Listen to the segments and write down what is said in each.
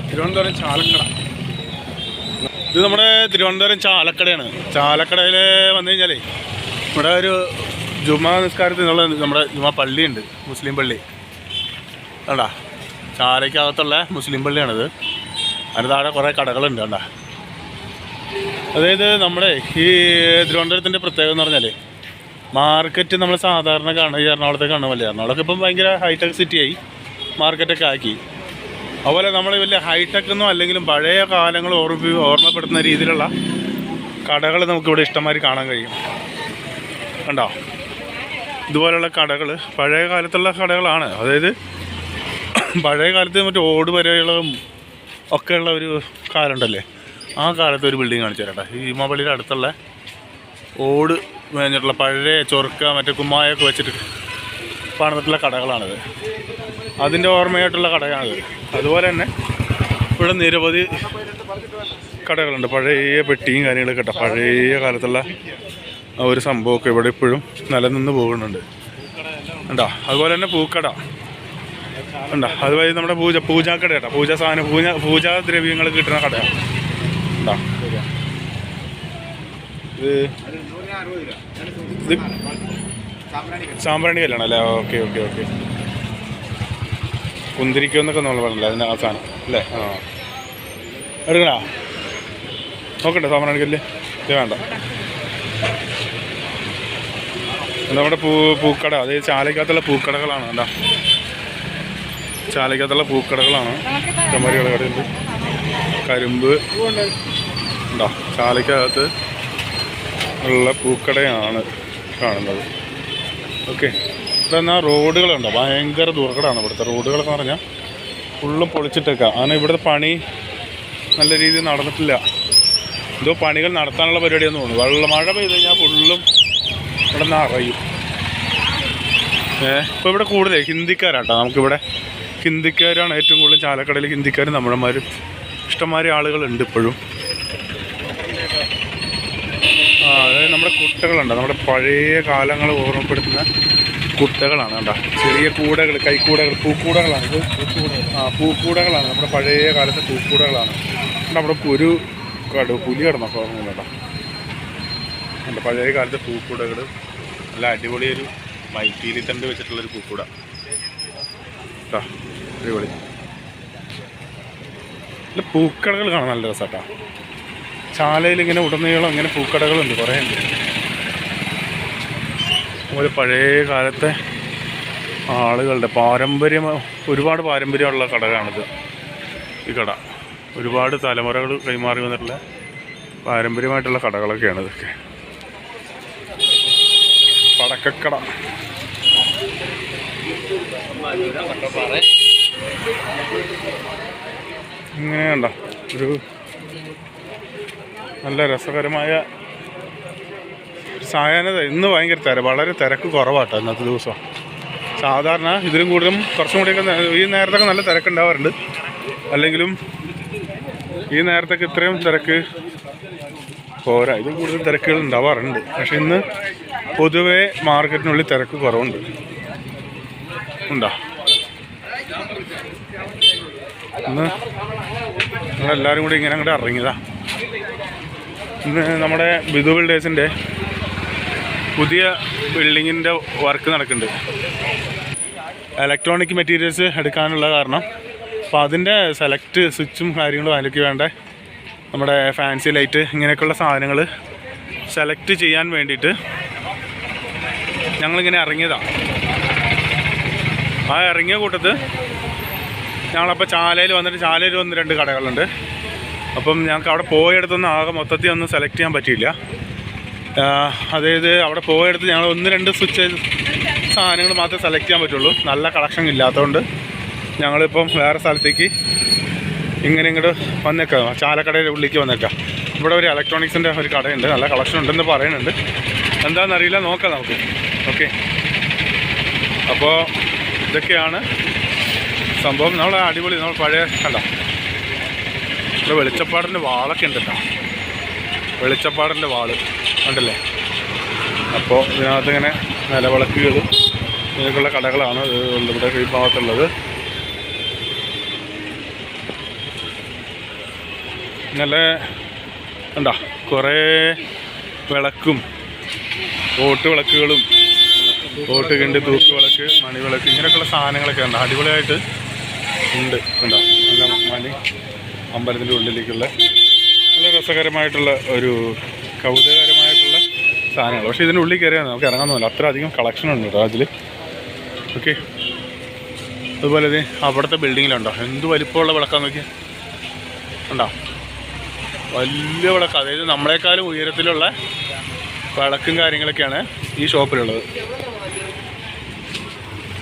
തിരുവനന്തപുരം ചാലക്കട. ഇത് നമ്മുടെ തിരുവനന്തപുരം ചാലക്കടയാണ്. ചാലക്കടയിൽ വന്നു കഴിഞ്ഞാലേ ഇവിടെ ഒരു ജുമാ നിസ്കാരത്തിനുള്ള നമ്മുടെ ജുമാ പള്ളിയുണ്ട്, മുസ്ലിം പള്ളി. കണ്ടാ, ചാലയ്ക്കകത്തുള്ള മുസ്ലിം പള്ളിയാണിത്. അതിന് താഴെ കുറേ കടകളുണ്ട്. കണ്ടാ, അതായത് നമ്മുടെ ഈ തിരുവനന്തപുരത്തിൻ്റെ പ്രത്യേകത എന്ന് പറഞ്ഞാൽ മാർക്കറ്റ് നമ്മൾ സാധാരണ കാണുക ഈ എറണാകുളത്തെ കാണുമല്ലേ. എറണാകുളമൊക്കെ ഇപ്പം ഭയങ്കര ഹൈടെക് സിറ്റിയായി, മാർക്കറ്റൊക്കെ ആക്കി. അതുപോലെ നമ്മൾ വലിയ ഹൈടെക്കെന്നോ അല്ലെങ്കിലും പഴയ കാലങ്ങൾ ഓർമ്മപ്പെടുത്തുന്ന രീതിയിലുള്ള കടകൾ നമുക്കിവിടെ ഇഷ്ടംമാതിരി കാണാൻ കഴിയും. കണ്ടോ, ഇതുപോലെയുള്ള കടകൾ പഴയ കാലത്തുള്ള കടകളാണ്. അതായത് പഴയ കാലത്ത് മറ്റേ ഓട് വരകളും ഒക്കെയുള്ള ഒരു കാലമുണ്ടല്ലേ, ആ കാലത്ത് ഒരു ബിൽഡിംഗ് കാണിച്ചു തരട്ടെ. ഈ ജുമാപള്ളിയുടെ അടുത്തുള്ള ഓട് മേഞ്ഞിട്ടുള്ള പഴയ ചൊറുക്ക മറ്റേ കുമ്മായൊക്കെ വെച്ചിട്ട് പണിതിട്ടുള്ള കടകളാണിത്. അതിൻ്റെ ഓർമ്മയായിട്ടുള്ള കടയാണിത്. അതുപോലെ തന്നെ ഇവിടെ നിരവധി കടകളുണ്ട്, പഴയ പെട്ടിയും കാര്യങ്ങളൊക്കെ കേട്ടോ. പഴയ കാലത്തുള്ള ആ ഒരു സംഭവമൊക്കെ ഇവിടെ ഇപ്പോഴും നിലനിന്ന് പോകുന്നുണ്ട്. ഉണ്ടോ, അതുപോലെ തന്നെ പൂക്കട ഉണ്ടോ, അതുവഴി നമ്മുടെ പൂജാക്കട കേട്ടോ. പൂജാദ്രവ്യങ്ങൾ കിട്ടുന്ന കടയാണ്. ഉണ്ടോ, ഇത് സാമ്പ്രാണി കല്യാണം അല്ലേ? Okay okay okay. കുന്തിരിക്കുമെന്നൊക്കെ നമ്മൾ പറഞ്ഞില്ല അതിൻ്റെ ആ സാധനം അല്ലേ? ആ, എടുക്കണോ? നോക്കട്ടെ സാമ്പ്രാണി കല്ല്. ഇത് വേണ്ട. നമ്മുടെ പൂക്കട, അതായത് ചാലയ്ക്കകത്തുള്ള പൂക്കടകളാണ്. എന്താ, ചാലയ്ക്കകത്തുള്ള പൂക്കടകളാണ്. ചമ്മരികൾ കടയുണ്ട്, കരിമ്പ് ഉണ്ടോ. ചാലയ്ക്കകത്ത് ഉള്ള പൂക്കടയാണ് കാണുന്നത്. ഓക്കെ, ഇതെന്നാൽ റോഡുകളുണ്ടോ, ഭയങ്കര ദുർഘടമാണ് ഇവിടുത്തെ റോഡുകളെന്ന് പറഞ്ഞാൽ. ഫുള്ളും പൊളിച്ചിട്ടേക്കാം. അങ്ങനെ ഇവിടുത്തെ പണി നല്ല രീതിയിൽ നടന്നിട്ടില്ല. എന്തോ പണികൾ നടത്താനുള്ള പരിപാടിയെന്ന് തോന്നുന്നു. മഴ പെയ്ത് കഴിഞ്ഞാൽ ഫുള്ളും ഇവിടെ നിന്ന് അറിയും. ഇപ്പോൾ ഇവിടെ കൂടുതൽ ഹിന്ദിക്കാരാട്ടോ. നമുക്കിവിടെ ഹിന്ദിക്കാരാണ് ഏറ്റവും കൂടുതൽ. ചാലക്കടയിൽ ഹിന്ദിക്കാരും തമിഴന്മാരും ഇഷ്ടംമാതിരി ആളുകളുണ്ട് ഇപ്പോഴും. അതായത് നമ്മുടെ കുട്ടകളുണ്ട്, നമ്മുടെ പഴയ കാലങ്ങൾ ഓർമ്മപ്പെടുത്തുന്ന കുട്ടകളാണ്. കണ്ടോ, ചെറിയ കൂടകൾ, കൈക്കൂടകൾ, പൂക്കൂടകളാണ് ഇത്. പൂക്കൂടകളാണ് നമ്മുടെ പഴയ കാലത്തെ പൂക്കൂടകളാണ്. നമ്മുടെ പുലി കിടന്നോ ഓർമ്മ കേട്ടോ. നമ്മുടെ പഴയ കാലത്തെ പൂക്കൂടകൾ നല്ല അടിപൊളി ഒരു മൈപ്പീലി തണ്ട് വെച്ചിട്ടുള്ളൊരു പൂക്കൂട കേട്ടോ. അടിപൊളി നല്ല പൂക്കടകൾ കാണാൻ നല്ല രസമാട്ടോ. ചാലയിൽ ഇങ്ങനെ ഉടനീളം ഇങ്ങനെ പൂക്കടകളുണ്ട്, കുറേ ഉണ്ട്. അതുപോലെ പഴയ കാലത്തെ ആളുകളുടെ ഒരുപാട് പാരമ്പര്യമുള്ള കടകളാണിത്. ഈ കട ഒരുപാട് തലമുറകൾ കൈമാറി വന്നിട്ടുള്ള പാരമ്പര്യമായിട്ടുള്ള കടകളൊക്കെയാണ് ഇതൊക്കെ. പടക്കക്കട, ഇങ്ങനെ കണ്ടോ ഒരു നല്ല രസകരമായ സായാഹ്നത. ഇന്ന് ഭയങ്കര വളരെ തിരക്ക് കുറവാട്ടോ ഇന്നത്തെ ദിവസം. സാധാരണ ഇതിലും കൂടുതലും കുറച്ചും കൂടിയൊക്കെ ഈ നേരത്തൊക്കെ നല്ല തിരക്കുണ്ടാവാറുണ്ട്. അല്ലെങ്കിലും ഈ നേരത്തൊക്കെ ഇത്രയും തിരക്ക് പോരാ, ഇതിൽ കൂടുതൽ തിരക്കുകൾ ഉണ്ടാവാറുണ്ട്. പക്ഷെ ഇന്ന് പൊതുവേ മാർക്കറ്റിനുള്ളിൽ തിരക്ക് കുറവുണ്ട്. ഉണ്ടോ, ഇന്ന് ഞങ്ങളെല്ലാവരും കൂടി ഇങ്ങനെ അങ്ങോട്ട് ഇറങ്ങിയതാ. ഇന്ന് നമ്മുടെ ബിദു ബിൽഡേഴ്സിൻ്റെ പുതിയ ബിൽഡിങ്ങിൻ്റെ വർക്ക് നടക്കുന്നുണ്ട്. ഇലക്ട്രോണിക് മെറ്റീരിയൽസ് എടുക്കാനുള്ള കാരണം. അപ്പോൾ അതിൻ്റെ സെലക്ട് സ്വിച്ചും കാര്യങ്ങളും അതിലേക്ക് വേണ്ട നമ്മുടെ ഫാൻസി ലൈറ്റ് ഇങ്ങനെയൊക്കെയുള്ള സാധനങ്ങൾ സെലക്ട് ചെയ്യാൻ വേണ്ടിയിട്ട് ഞങ്ങളിങ്ങനെ ഇറങ്ങിയതാണ്. ആ ഇറങ്ങിയ കൂട്ടത്ത് ഞങ്ങളപ്പോൾ ചാലയിൽ വന്നിട്ട്, ചാലയിൽ വന്ന് 2 കടകളുണ്ട്. അപ്പം ഞങ്ങൾക്ക് അവിടെ പോയെടുത്തൊന്നും ആകെ മൊത്തത്തിൽ ഒന്നും സെലക്ട് ചെയ്യാൻ പറ്റിയില്ല. അതായത് അവിടെ പോയെടുത്ത് ഞങ്ങൾ 1-2 സ്വിച്ച് സാധനങ്ങൾ മാത്രമേ സെലക്ട് ചെയ്യാൻ പറ്റുള്ളൂ. നല്ല കളക്ഷൻ ഇല്ലാത്തതുകൊണ്ട് ഞങ്ങളിപ്പം വേറെ സ്ഥലത്തേക്ക് ഇങ്ങോട്ട് വന്നേക്കാം. ചാലക്കടയുടെ ഉള്ളിലേക്ക് വന്നേക്കാം. ഇവിടെ ഒരു ഇലക്ട്രോണിക്സിൻ്റെ ഒരു കടയുണ്ട്, നല്ല കളക്ഷൻ ഉണ്ടെന്ന് പറയുന്നുണ്ട്. എന്താണെന്നറിയില്ല, നോക്കാം നമുക്ക്. ഓക്കെ, അപ്പോൾ ഇതൊക്കെയാണ് സംഭവം. നമ്മൾ അടിപൊളി, നമ്മൾ പഴയ കണ്ട ഇവിടെ വെളിച്ചപ്പാടിൻ്റെ വാളൊക്കെ ഉണ്ട് കേട്ടോ. വെളിച്ചപ്പാടിൻ്റെ വാള് ഉണ്ടല്ലേ. അപ്പോൾ ഇതിനകത്ത് ഇങ്ങനെ നിലവിളക്കുകൾ ഇതിനൊക്കെയുള്ള കടകളാണ് ഇവിടെ ഈ ഭാഗത്തുള്ളത്. നല്ല എന്താ കുറേ വിളക്കും ഓട്ട് വിളക്കുകളും ഓട്ടുകണ്ട് തൂക്ക് വിളക്ക് മണിവിളക്ക് ഇങ്ങനെയൊക്കെയുള്ള സാധനങ്ങളൊക്കെ ഉണ്ട്. അടിപൊളിയായിട്ട് ഉണ്ട്. ഉണ്ടോ നല്ല മണി അമ്പലത്തിൻ്റെ ഉള്ളിലേക്കുള്ള നല്ല രസകരമായിട്ടുള്ള ഒരു കൗതുകകരമായിട്ടുള്ള സാധനങ്ങൾ. പക്ഷേ ഇതിൻ്റെ ഉള്ളിൽ കയറിയാൽ നമുക്ക് ഇറങ്ങാൻ അത്ര അധികം കളക്ഷൻ ഉണ്ട് കേട്ടോ അതിൽ. ഓക്കെ, അതുപോലെ ഇത് അവിടുത്തെ ബിൽഡിങ്ങിലുണ്ടോ എന്ത് വലിപ്പമുള്ള വിളക്കാന്ന് നോക്കിയാൽ ഉണ്ടോ, വലിയ വിളക്ക്. അതായത് നമ്മളെക്കാളും ഉയരത്തിലുള്ള വിളക്കും കാര്യങ്ങളൊക്കെയാണ് ഈ ഷോപ്പിലുള്ളത്.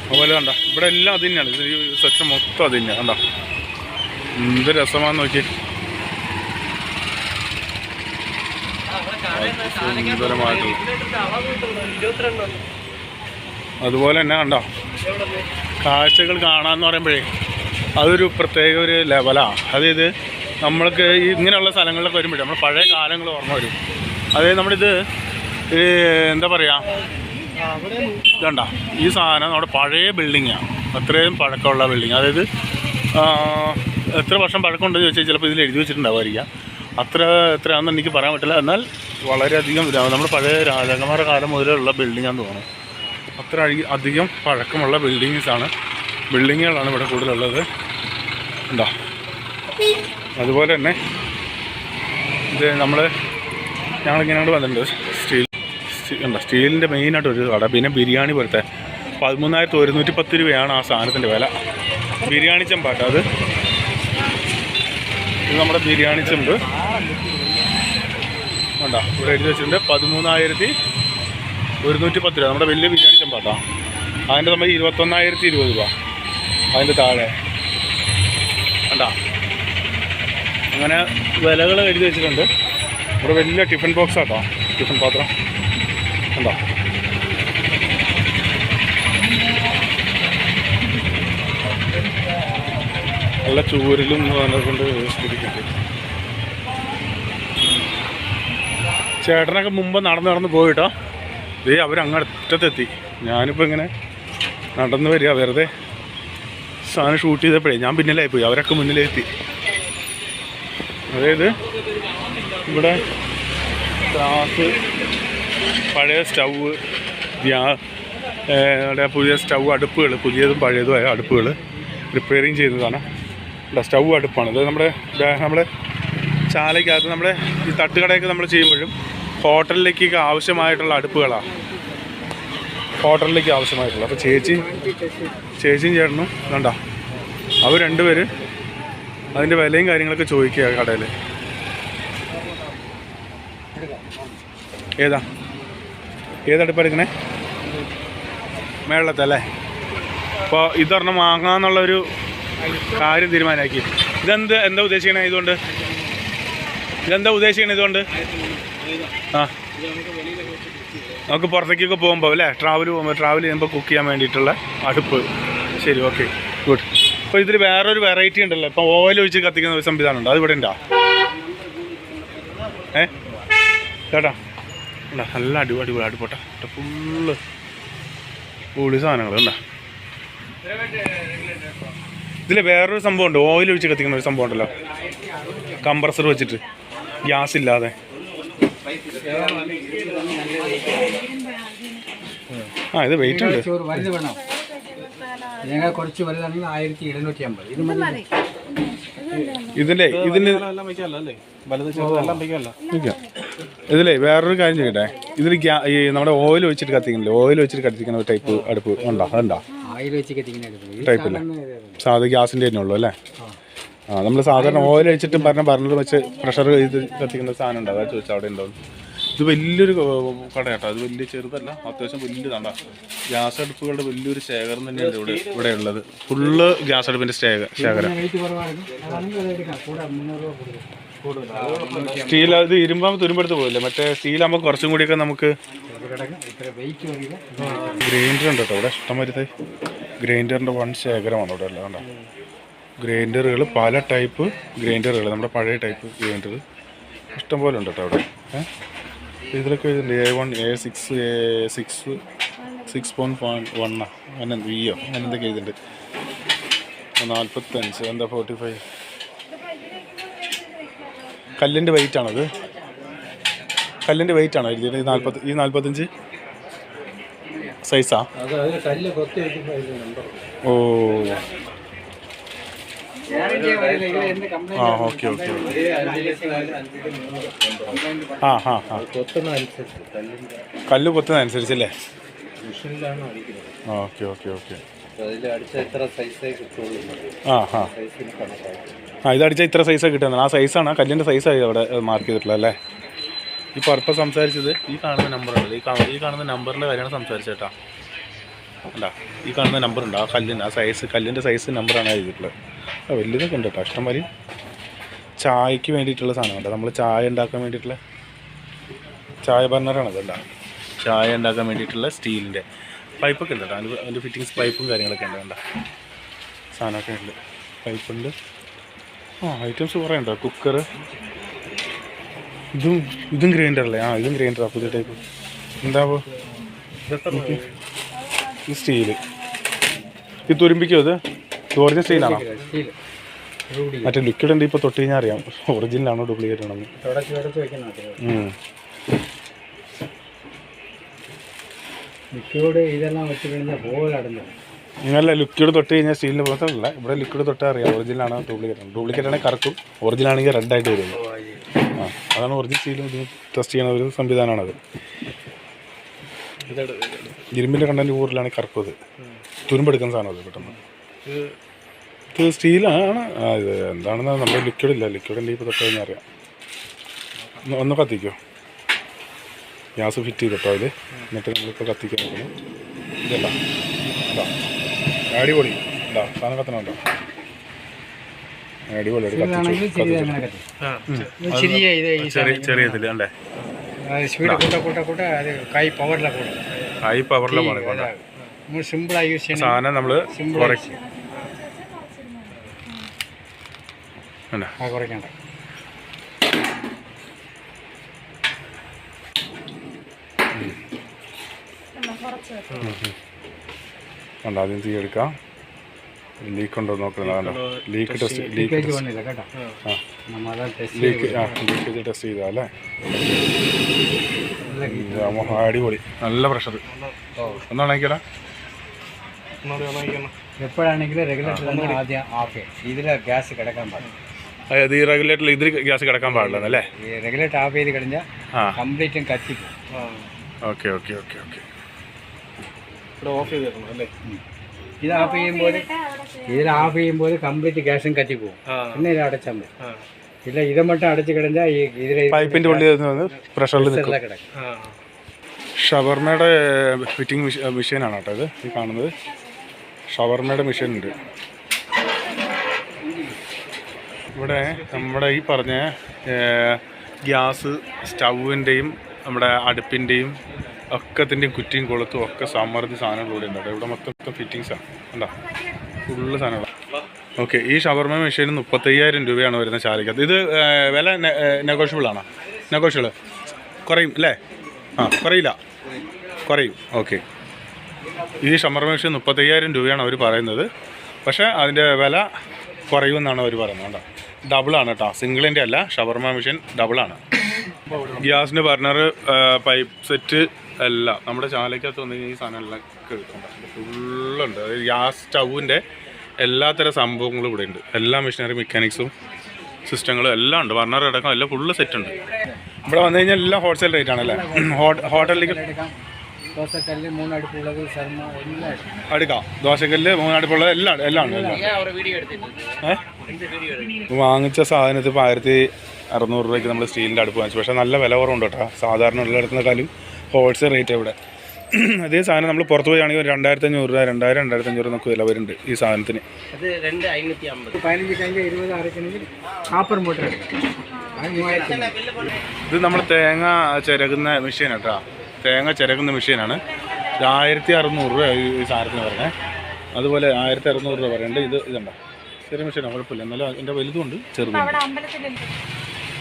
അതുപോലെ കണ്ടോ ഇവിടെ എല്ലാം അത് തന്നെയാണ്. ഇത് ഈ സെക്ഷൻ മൊത്തം അത് തന്നെയാണ്. കണ്ടോ എന്ത് രസമാണെന്ന് നോക്കി. സുന്ദരമായിട്ടുള്ള അതുപോലെ തന്നെ കണ്ടോ കാഴ്ചകൾ കാണാമെന്ന് പറയുമ്പോഴേ അതൊരു പ്രത്യേക ഒരു ലെവലാണ്. അതായത് നമ്മൾക്ക് ഈ ഇങ്ങനെയുള്ള സ്ഥലങ്ങളിലൊക്കെ വരുമ്പോഴേ നമ്മൾ പഴയ കാലങ്ങൾ ഓർമ്മ വരും. അതായത് നമ്മളിത് എന്താ പറയുക, ഇതണ്ട ഈ സാധനം നമ്മുടെ പഴയ ബിൽഡിങ്ങാണ്. അത്രയും പഴക്കമുള്ള ബിൽഡിങ്. അതായത് എത്ര വർഷം പഴക്കമുണ്ടെന്ന് ചോദിച്ചാൽ ചിലപ്പോൾ ഇതിൽ എഴുതി വെച്ചിട്ടുണ്ടാവുമായിരിക്കാം. എത്രയാണെന്ന് എനിക്ക് പറയാൻ പറ്റില്ല. എന്നാൽ വളരെയധികം നമ്മുടെ പഴയ രാജാക്കന്മാരുടെ കാലം മുതലുള്ള ബിൽഡിങ്ങാന്ന് തോന്നുന്നു. അത്ര അധികം പഴക്കമുള്ള ബിൽഡിങ്ങുകളാണ് ഇവിടെ കൂടുതലുള്ളത്. ഉണ്ടോ അതുപോലെ തന്നെ ഇത് ഞങ്ങളിങ്ങനെ വന്നിട്ടുണ്ട്. സ്റ്റീലിൻ്റെ മെയിനായിട്ട് ഒരു കട. പിന്നെ ബിരിയാണി പോലത്തെ 13,110 രൂപയാണ് ആ സാധനത്തിൻ്റെ വില. ബിരിയാണി ചെമ്പാട്ടോ അത്. ഇത് നമ്മുടെ ബിരിയാണി ചെമ്പ് ഉണ്ടോ ഇവിടെ എഴുതി വെച്ചിട്ടുണ്ട് 13,110 രൂപ. നമ്മുടെ വലിയ ബിരിയാണി ചെമ്പാട്ടോ. അതിൻ്റെ നമ്മൾ 21,020 രൂപ അതിൻ്റെ താഴെ ഉണ്ടോ. അങ്ങനെ വിലകൾ എഴുതി വെച്ചിട്ടുണ്ട്. ഇവിടെ വലിയ ടിഫിൻ ബോക്സ് ആട്ടോ, ടിഫിൻ പാത്രം ഉണ്ടോ. നല്ല ചൂരിലും കൊണ്ട് ഇരിക്കുന്നുണ്ട്. ചേട്ടനൊക്കെ മുമ്പ് നടന്ന് പോയിട്ടോ. ദേ അവരങ്ങറ്റത്തെത്തി. ഞാനിപ്പോൾ ഇങ്ങനെ നടന്ന് വരിക. വെറുതെ സാധനം ഷൂട്ട് ചെയ്തപ്പോഴേ ഞാൻ പിന്നിലായിപ്പോയി. അവരൊക്കെ മുന്നിലെത്തി. അതായത് ഇവിടെ ഗ്യാസ്, പഴയ സ്റ്റൗവ്, പുതിയ സ്റ്റൗ അടുപ്പുകൾ, പുതിയതും പഴയതുമായ അടുപ്പുകൾ റിപ്പയറിങ് ചെയ്യുന്നതാണ്. സ്റ്റൗ അടുപ്പാണ് ഇത്. നമ്മുടെ ചാലയ്ക്കകത്ത് നമ്മുടെ ഈ തട്ടുകടയൊക്കെ നമ്മൾ ചെയ്യുമ്പോഴും ഹോട്ടലിലേക്ക് ആവശ്യമായിട്ടുള്ള അടുപ്പുകളാണ്. ഹോട്ടലിലേക്ക് ആവശ്യമായിട്ടുള്ള. അപ്പോൾ ചേച്ചിയും ചേട്ടനും കണ്ടോ അവർ രണ്ടുപേര് അതിൻ്റെ വിലയും കാര്യങ്ങളൊക്കെ ചോദിക്കുക കടയിൽ. ഏതടുപ്പാണ് എടുക്കണേ? മേളത്തല്ലേ. അപ്പോൾ ഇതൊരെണ്ണം വാങ്ങാമെന്നുള്ളൊരു കാര്യം തീരുമാനമാക്കി. എന്താ ഉദ്ദേശിക്കണേ ഇതുകൊണ്ട്? ഇതുകൊണ്ട് നമുക്ക് പുറത്തേക്കൊക്കെ പോകുമ്പോൾ അല്ലേ, ട്രാവൽ ചെയ്യുമ്പോൾ കുക്ക് ചെയ്യാൻ വേണ്ടിയിട്ടുള്ള അടുപ്പ്. ശരി, ഓക്കെ, ഗുഡ്. അപ്പോൾ ഇതിൽ വേറൊരു വെറൈറ്റി ഉണ്ടല്ലോ, ഇപ്പം ഓയിൽ ഒഴിച്ച് കത്തിക്കുന്ന ഒരു സംവിധാനം ഉണ്ട്. അതിവിടെ ഉണ്ടോ? ചേട്ടാ നല്ല അടിപൊളി അടുപ്പോട്ടെ. ഫുള്ള് പൊളി സാധനങ്ങൾ ഉണ്ടോ. ഇതിൽ വേറൊരു സംഭവം ഉണ്ട്, ഓയിൽ ഒഴിച്ച് കത്തിക്കുന്ന ഒരു സംഭവം ഉണ്ടല്ലോ, കംപ്രസർ വെച്ചിട്ട് ഗ്യാസ് ഇല്ലാതെ. ഇത് വെയിറ്റ് ഉണ്ട്. ഇതിലേ വേറൊരു കാര്യം ചെയ്യട്ടെ. ഇതിൽ ഈ നമ്മുടെ ഓയിൽ വെച്ചിട്ട് കത്തിക്കുന്നില്ലേ, ഓയിൽ വെച്ചിട്ട് കത്തിക്കുന്ന ഒരു ടൈപ്പ് അടുപ്പ് ഉണ്ടോ? അതുണ്ടോ? ടൈപ്പില്ല, സാധാ ഗ്യാസിൻ്റെ തന്നെ ഉള്ളൂ അല്ലേ? നമ്മൾ സാധാരണ ഓയിൽ വെച്ചിട്ട് ബർണർ വെച്ച് പ്രഷർ ചെയ്ത് കത്തിക്കുന്ന സാധനം ഉണ്ട്. അതാ ചോദിച്ചാൽ അവിടെ ഉണ്ടോ? ഇത് വലിയൊരു കടയാട്ടോ. അത് വലിയ ചെറുതല്ല, അത്യാവശ്യം വലിയതാണ്ട. ഗ്യാസ് അടുപ്പുകളുടെ വലിയൊരു ശേഖരം തന്നെയാണ് ഇവിടെ ഉള്ളത്. ഫുള്ള് ഗ്യാസ് അടുപ്പിൻ്റെ ശേഖരം. സ്റ്റീൽ അത് ഇരുമ്പാകുമ്പോൾ തുരുമ്പെടുത്ത് പോകില്ലേ, മറ്റേ സ്റ്റീലാകുമ്പോൾ കുറച്ചും കൂടിയൊക്കെ നമുക്ക്. ഗ്രൈൻഡർ ഉണ്ട് കേട്ടോ ഇവിടെ ഇഷ്ടം വരുന്നത്. ഗ്രൈൻഡറിൻ്റെ വൺ ശേഖരമാണ് ഇവിടെ ഉള്ളത്. കണ്ടോ ഗ്രൈൻഡറുകൾ, പല ടൈപ്പ് ഗ്രൈൻഡറുകൾ, നമ്മുടെ പഴയ ടൈപ്പ് ഗ്രൈൻഡർ ഇഷ്ടംപോലെ ഉണ്ട് കേട്ടോ അവിടെ. ഇതിലൊക്കെ A1, A6, A6, 6.1 അങ്ങനെ വിയോ അങ്ങനെ എന്തൊക്കെ എഴുതിണ്ട്. 45 എന്താ 45. കല്ലിൻ്റെ വെയിറ്റ് ആണത്, കല്ലിൻ്റെ വെയിറ്റ് ആണോ എഴുതിയത്? ഈ 45 സൈസാ? ഓ ആ ഓക്കെ ഓക്കെ. ആ ഹാ ഹാ, കല്ല് കൊത്തുന്നതനുസരിച്ചല്ലേ? Okay okay okay. ആ ഹാ ആ, ഇതടിച്ചാൽ ഇത്ര സൈസാണ് കിട്ടുന്നത്. ആ സൈസാണ്, ആ കല്ലിൻ്റെ സൈസായി അവിടെ മാർക്ക് ചെയ്തിട്ടുള്ളത് അല്ലേ? ഇപ്പോൾ ഇപ്പം സംസാരിച്ചത് ഈ കാണുന്ന നമ്പറാണ്. ഈ കാണുന്ന നമ്പറിൻ്റെ കാര്യമാണ് സംസാരിച്ചേട്ടാ. അല്ല, ഈ കാണുന്ന നമ്പറുണ്ട്, ആ കല്ലിൻ്റെ ആ സൈസ്, കല്ലിൻ്റെ സൈസ് നമ്പറാണ് എഴുതിയിട്ടുള്ളത്. ആ വലിയതൊക്കെ ഉണ്ട് കേട്ടോ, ഇഷ്ടംമാതിരി. ചായക്ക് വേണ്ടിയിട്ടുള്ള സാധനമുണ്ട്, നമ്മൾ ചായ ഉണ്ടാക്കാൻ വേണ്ടിയിട്ടുള്ള ചായ ബർണറാണത്. ഉണ്ടാകും ചായ ഉണ്ടാക്കാൻ വേണ്ടിയിട്ടുള്ള സ്റ്റീലിൻ്റെ പൈപ്പൊക്കെ ഉണ്ട് കേട്ടോ. അതിൻ്റെ ഫിറ്റിങ്സ് പൈപ്പും കാര്യങ്ങളൊക്കെ ഉണ്ട്. വേണ്ട സാധനമൊക്കെ ഉണ്ട്, പൈപ്പുണ്ട്. ആ ഐറ്റംസ് കുറേ ഉണ്ടോ. കുക്കർ, ഇതും ഗ്രൈൻഡറല്ലേ? ആ ഇതും ഗ്രൈൻഡറാണ്, പുതിയ ടൈപ്പ്. എന്താവോ ഈ സ്റ്റീല്, ഇത് തുരുമ്പിക്കോ? ഇത് ഒറിജിനൽ സ്റ്റീലാണോ? മറ്റേ ലിക്വിഡ് ഉണ്ട്, ഇപ്പോൾ തൊട്ട് കഴിഞ്ഞാൽ അറിയാം ഒറിജിനലാണോ ഡ്യൂപ്ലിക്കേറ്റ് ആണോ. ഇങ്ങനല്ല, ലിക്വിഡ് തൊട്ട് കഴിഞ്ഞാൽ സ്റ്റീലിൻ്റെ പുറത്തല്ല. ഇവിടെ ലിക്വിഡ് തൊട്ടാൽ അറിയാം ഒറിജിനലാണോ ഡ്യൂപ്ലിക്കേറ്റ് ആണ്. ഡ്യൂപ്ലിക്കേറ്റ് ആണെങ്കിൽ കറക്കും, ഒറിജിനൽ ആണെങ്കിൽ റെഡായിട്ട് വരുള്ളൂ. ആ അതാണ് ഒറിജിനൽ സ്റ്റീലും ഇത് ടെസ്റ്റ് ചെയ്യുന്ന ഒരു സംവിധാനമാണത്. ഇരുമ്പിൻ്റെ കണ്ടൻറ്റ് കൂടുതലാണെങ്കിൽ കറക്കും. അത് തുരുമ്പെടുക്കുന്ന സാധനം അത് പെട്ടെന്ന്. ഇത് സ്റ്റീലാണ്. ആ ഇത് എന്താണെന്ന് നമ്മുടെ ലിക്വിഡില്ല, ലിക്വിഡിൻ്റെ ഇപ്പോൾ തൊട്ട് കഴിഞ്ഞാൽ അറിയാം. ഒന്ന് കത്തിക്കോ, ഗ്യാസ് ഫിറ്റ് ചെയ്തിട്ടോ അതിൽ. എന്നിട്ട് നമ്മളിപ്പോൾ കത്തിക്കാൻ നോക്കണം. ഇതല്ല ഇതാ അടിപൊളി, ഇതാ സാധനം കത്തണുണ്ടോ? അടിപൊളി. ചെറിയ ഇതിൽ അല്ലേ? ഹൈ പവറിലാണ് സാധനം. നമ്മൾ കുറയ്ക്കണ്ട. കണ്ടോ, ആദ്യം തീ എടുക്കാം. ലീക്ക് ഉണ്ടോ നോക്കണം. ലീക്ക് ടെസ്റ്റ്, ലീക്ക് ടെസ്റ്റ് ചെയ്താ അല്ലേ? അടിപൊളി, നല്ല പ്രഷർ. ഒന്നാണേക്കടാ. എപ്പോഴാണെങ്കിലും റെഗുലേറ്റർ ആദ്യം ഓക്കെ, ഇതിൽ ഗ്യാസ് കിടക്കാൻ പാടില്ല. അതായത് ഈ റെഗുലേറ്ററിൽ ഇതിൽ ഗ്യാസ് കിടക്കാൻ പാടില്ല അല്ലേ? ഈ റെഗുലേറ്റർ ഓഫ് ചെയ്ത് കഴിഞ്ഞാൽ കംപ്ലീറ്റും കത്തിക്കും. Okay okay okay okay. Of ചെയ്തേക്കണം അല്ലേ? ഇത് ഓഫ് ചെയ്യുമ്പോൾ കംപ്ലീറ്റ് ഗ്യാസും കത്തിപ്പോവും. പിന്നെ ഇത് അടച്ചാൽ മതി. ഇല്ല ഇത് മട്ടും അടച്ചു കിടന്നാൽ ഈ ഇതിലെ പൈപ്പിൻ്റെ ഉള്ളിൽ പ്രഷറിൽ കിടക്കും. ഷവർമയുടെ ഫിറ്റിംഗ് മെഷീനാണ് കേട്ടോ ഇത്. ഈ കാണുന്നത് ഷവർമയുടെ മെഷീൻ ഉണ്ട് ഇവിടെ. നമ്മുടെ ഈ പറഞ്ഞ ഗ്യാസ് സ്റ്റൗവിൻ്റെയും നമ്മുടെ അടുപ്പിൻ്റെയും ഒക്കത്തിൻ്റെയും കുറ്റിയും കൊളുത്തും ഒക്കെ സമൃദ്ധി സാധനങ്ങളിലൂടെ ഉണ്ട്. ഇവിടെ മൊത്തം ഫിറ്റിങ്സാണ് കണ്ടോ, ഫുള്ള് സാധനങ്ങളാണ്. ഓക്കെ, ഈ ഷവർമ മെഷീന് 35,000 രൂപയാണ് വരുന്ന ശാലയ്ക്കകത്ത്. ഇത് വില നെഗോഷ്യബിൾ ആണോ? നെഗോഷ്യബിൾ കുറയും അല്ലേ? ആ കുറയില്ല, കുറയും. ഓക്കെ, ഈ ഷവർമ മെഷീൻ 35,000 രൂപയാണ് അവർ പറയുന്നത്. പക്ഷേ അതിൻ്റെ വില കുറയുമെന്നാണ് അവർ പറയുന്നത്. കേട്ടോ, ഡബിളാണ് കേട്ടോ, സിംഗിളിൻ്റെ അല്ല. ഷവർമ മെഷീൻ ഡബിളാണ്. ഗ്യാസിൻ്റെ ബർണർ, പൈപ്പ് സെറ്റ് എല്ലാം നമ്മുടെ ശാലയ്ക്കകത്ത് വന്നു കഴിഞ്ഞാൽ ഈ സാധനം എല്ലാം എടുക്കണ്ട, ഫുള്ളുണ്ട്. ഗ്യാസ് സ്റ്റൗവിൻ്റെ എല്ലാത്തരം സംഭവങ്ങളും ഇവിടെ ഉണ്ട്. എല്ലാ മെഷീനറി മെക്കാനിക്സും സിസ്റ്റങ്ങളും എല്ലാം ഉണ്ട്. ബർണർ അടക്കം എല്ലാം ഫുള്ള് സെറ്റ് ഉണ്ട്. ഇവിടെ വന്നു കഴിഞ്ഞാൽ എല്ലാം ഹോൾസെയിൽ റേറ്റ് ആണല്ലേ? ഹോട്ടലിലേക്ക് ദോശക്കല്ല് 3 അടുപ്പുള്ളത് എടുക്കാം. ദോശക്കല്ല് 3 അടുപ്പുള്ളത് എല്ലാം ഉണ്ട്. വാങ്ങിച്ച സാധനത്തിൽ ഇപ്പോൾ 1,600 രൂപയ്ക്ക് നമ്മൾ സ്റ്റീലിൻ്റെ അടുപ്പ് വാങ്ങിച്ചു. പക്ഷേ നല്ല വില കുറവുണ്ട് കേട്ടോ, സാധാരണ ഉള്ളിടത്തുന്നേക്കാളും ഹോൾസെയിൽ റേറ്റ് ഇവിടെ. അതേ സാധനം നമ്മൾ പുറത്ത് പോവുകയാണെങ്കിൽ 2,500 രൂപ, 2,000-2,500 നമുക്ക് വില വരുന്നുണ്ട് ഈ സാധനത്തിന്. 15 കഴിഞ്ഞ് 20 അരക്കണമെങ്കിൽ കാപ്പർ മോട്ടർ. ഇത് നമ്മൾ തേങ്ങ ചിരകുന്ന മെഷീൻ കേട്ടോ, തേങ്ങ ചിരകുന്ന മെഷീനാണ്. 1,600 രൂപ ഈ സാധനത്തിന് പറഞ്ഞത്. അതുപോലെ 1,600 രൂപ പറയേണ്ടത്. ഇതുണ്ടോ ചെറിയ മെഷീനാണ്, കുഴപ്പമില്ല. എന്നാലും അതിൻ്റെ വലുതുമുണ്ട് ചെറുതുണ്ട്.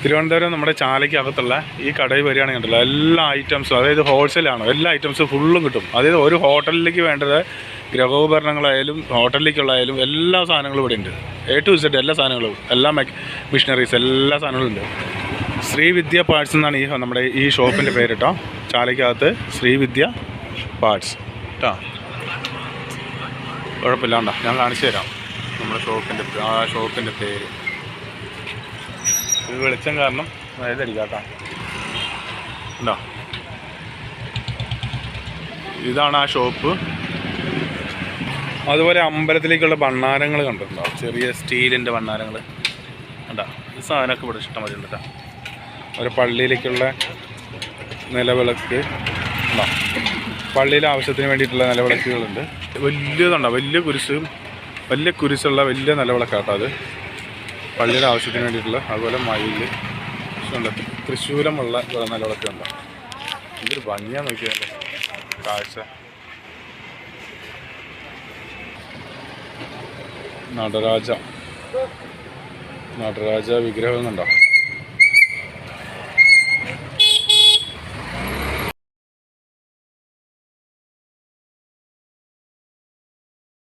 തിരുവനന്തപുരം നമ്മുടെ ചാലയ്ക്കകത്തുള്ള ഈ കടയിൽ വരികയാണെങ്കിൽ ഉണ്ടല്ലോ എല്ലാ ഐറ്റംസും, അതായത് ഹോൾസെയിലാണ്, എല്ലാ ഐറ്റംസും ഫുള്ളും കിട്ടും. അതായത് ഒരു ഹോട്ടലിലേക്ക് വേണ്ടത് ഗൃഹോപകരണങ്ങളായാലും ഹോട്ടലിലേക്കുള്ളതായാലും എല്ലാ സാധനങ്ങളും ഇവിടെ ഉണ്ട്. A to Z എല്ലാ സാധനങ്ങളും, എല്ലാ മിഷനറീസ്, എല്ലാ സാധനങ്ങളും ഉണ്ട്. ശ്രീവിദ്യ പാർട്സ് എന്നാണ് നമ്മുടെ ഈ ഷോപ്പിൻ്റെ പേര് കേട്ടോ. ചാലയ്ക്കകത്ത് ശ്രീവിദ്യ പാർട്സ് കേട്ടോ. കുഴപ്പമില്ലാണ്ട ഞാൻ കാണിച്ചു തരാം നമ്മുടെ ഷോപ്പിൻ്റെ പേര്. ഇത് വെളിച്ചം കാരണം അതായതടിക്കാം കേട്ടോ. ഉണ്ടോ, ഇതാണ് ആ ഷോപ്പ്. അതുപോലെ അമ്പലത്തിലേക്കുള്ള ഭണ്ണാരങ്ങൾ കണ്ടിട്ടുണ്ടോ, ചെറിയ സ്റ്റീലിൻ്റെ ഭണ്ണാരങ്ങൾ കണ്ടോ. ഈ സാധനമൊക്കെ ഇവിടെ ഇഷ്ടം മതി ഉണ്ട് കേട്ടോ. ഒരു പള്ളിയിലേക്കുള്ള നിലവിളക്ക് ഉണ്ടോ, പള്ളിയിലെ ആവശ്യത്തിന് വേണ്ടിയിട്ടുള്ള നിലവിളക്കുകളുണ്ട്. വലിയതുണ്ടോ, വലിയ കുരിശുള്ള വലിയ നിലവിളക്കാട്ടോ അത്, പള്ളിയുടെ ആവശ്യത്തിന് വേണ്ടിയിട്ടുള്ള. അതുപോലെ മയിൽ ഉണ്ട്, തൃശ്ശൂലമുള്ള നിലവിളക്കുണ്ടോ. ഇതൊരു ഭംഗിയാന്ന് നോക്കിയാലോ കാഴ്ച. നടരാജ വിഗ്രഹം കണ്ടോ.